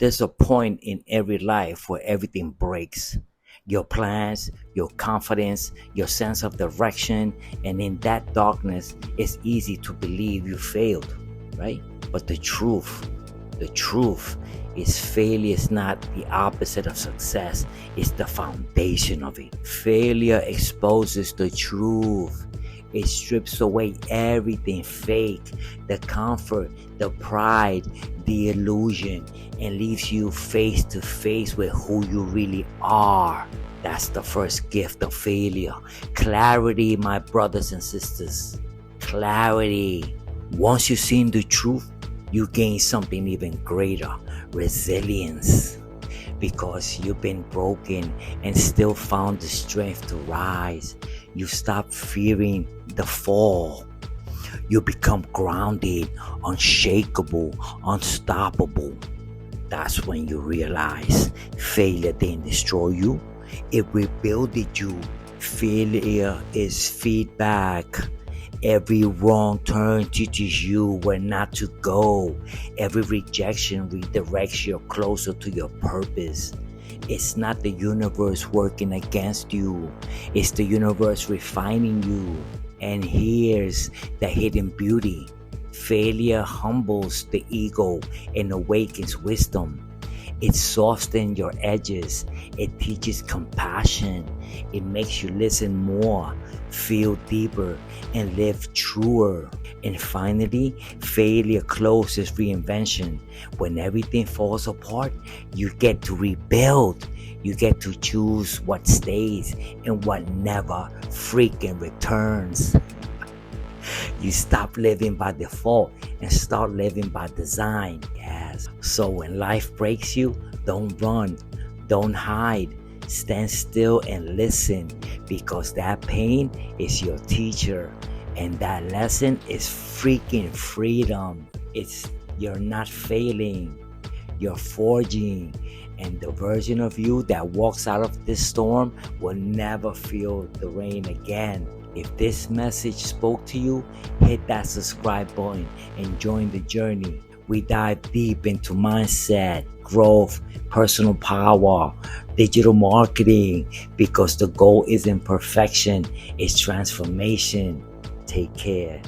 There's a point in every life where everything breaks. Your plans, your confidence, your sense of direction, and in that darkness, it's easy to believe you failed, right? But the truth is failure is not the opposite of success, it's the foundation of it. Failure exposes the truth. It strips away everything fake, the comfort, the pride, the illusion, and leaves you face to face with who you really are. That's the first gift of failure. Clarity, my brothers and sisters. Clarity. Once you've seen the truth, you gain something even greater, resilience. Because you've been broken and still found the strength to rise. You stop fearing the fall. You become grounded, unshakable, unstoppable. That's when you realize failure didn't destroy you, it rebuilded you. Failure is feedback. Every wrong turn teaches you where not to go. Every rejection redirects you closer to your purpose. It's not the universe working against you. It's the universe refining you. And here's the hidden beauty. Failure humbles the ego and awakens wisdom. It softens your edges. It teaches compassion. It makes you listen more, feel deeper, and live truer. And finally, failure closes reinvention. When everything falls apart, you get to rebuild. You get to choose what stays and what never freaking returns. You stop living by default and start living by design. Yes. So when life breaks you, don't run, don't hide. Stand still and listen, because that pain is your teacher, and that lesson is freaking freedom. You're not failing, you're forging, and the version of you that walks out of this storm will never feel the rain again. If this message spoke to you, hit that subscribe button and join the journey. We dive deep into mindset, growth, personal power, digital marketing, because the goal isn't perfection, it's transformation. Take care.